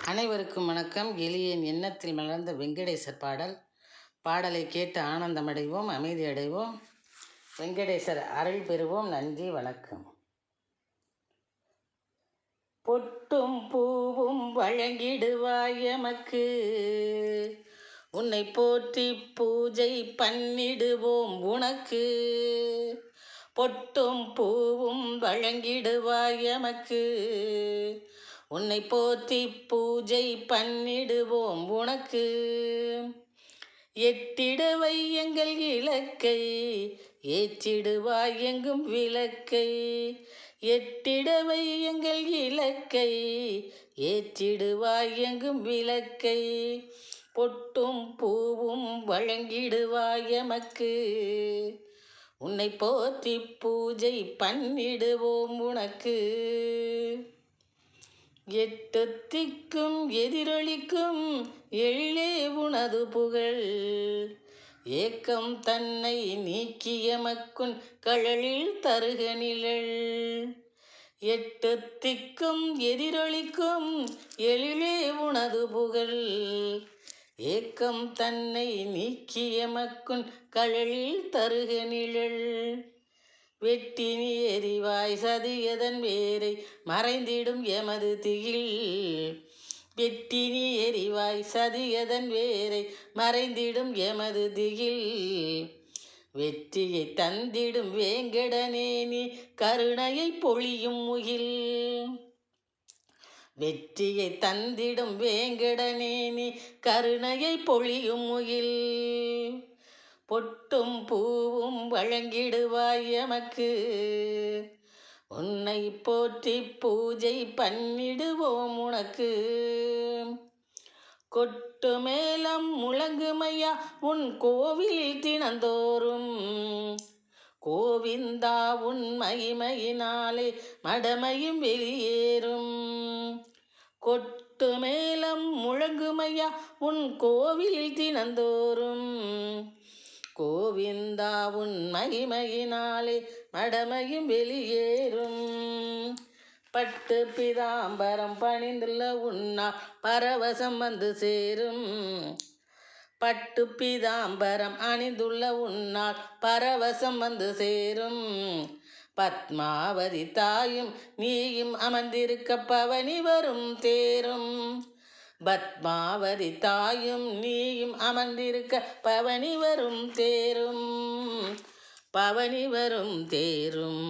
அனைவருக்கும் வணக்கம். எளியேன் எண்ணத்தில் மலர்ந்த வெங்கடேசர் பாடலை கேட்டு ஆனந்தமடைவோம், அமைதி அடைவோம், வெங்கடேசர் அருள் பெறுவோம். நன்றி, வணக்கம். பொட்டும் பூவும் வழங்கிடுவாய் எமக்கு, உன்னை போற்றி பூஜை பண்ணிடுவோம் உனக்கு. பொட்டும் பூவும் வழங்கிடுவாய் எமக்கு, உன்னை போற்றி பூஜை பண்ணிடுவோம் உனக்கு. எட்டிடுவை எங்கள் இலக்கை, ஏற்றிடுவாய் எங்கும் விளக்கை. எட்டிடவை எங்கள் இலக்கை, ஏற்றிடுவாய் எங்கும் விளக்கை. பொட்டும் பூவும் வழங்கிடுவாய் எமக்கு, உன்னை போற்றி பூஜை பண்ணிடுவோம் உனக்கு. எட்டு திக்கும் எதிரொலிக்கும் எழிலே உனது புகழ், ஏக்கம் தன்னை நீக்கிய மக்குன் கழலில் தருக நிழல். எட்டு திக்கும் எதிரொலிக்கும் எழிலே உனது புகழ், ஏக்கம் தன்னை நீக்கிய மக்குன் கழலில் தருக நிழல். வெட்டினி எரிவாய் சதியதன் வேரை மறைந்திடும் எமது திகில். வெட்டினி எரிவாய் சதியதன் வேரை மறைந்திடும் எமது திகில். வெற்றியை தந்திடும் வேங்கடனே நீ கருணையை பொழியும் முகில். வெற்றியை தந்திடும் வேங்கடனே நீ கருணையை பொழியும் முகில். பொட்டும் பூவும் வழங்கிடுவாய் எமக்கு, உன்னை போற்றி பூஜை பண்ணிடுவோம் உனக்கு. கொட்டு மேளம் முழங்குமையா உன் கோவிலில் தினந்தோறும், கோவிந்தா உன் மகிமையினாலே மடமையும் வெளியேறும். கொட்டு மேளம் முழங்குமையா உன் கோவிலில் தினந்தோறும், கோவிந்தா உன் மகிமையினாலே மடமையும் வெளியேறும். பட்டு பிதாம்பரம் பணிந்துள்ள உன்னால் பரவசம் வந்து சேரும். பட்டு பிதாம்பரம் அணிந்துள்ள உன்னால் பரவசம் வந்து சேரும். பத்மாவதி தாயும் நீயும் அமர்ந்திருக்க பவனி வரும் தேரும். பத்மாவதி தாயும் நீயும் அமர்ந்திருக்க பவனி வரும் தேரும், பவனி வரும் தேரும்.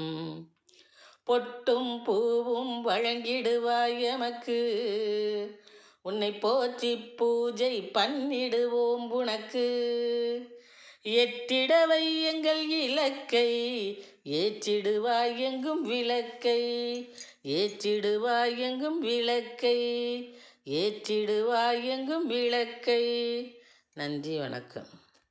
பொட்டும் பூவும் வழங்கிடுவாய் எமக்கு, உன்னை போற்றி பூஜை பண்ணிடுவோம் உனக்கு. எட்டிடவை எங்கள் இலக்கை, ஏற்றிடுவாய் எங்கும் விளக்கை. ஏற்றிடுவாய் எங்கும் விளக்கை, ஏற்றிடுவாய் எங்கும் விளக்கை. நன்றி, வணக்கம்.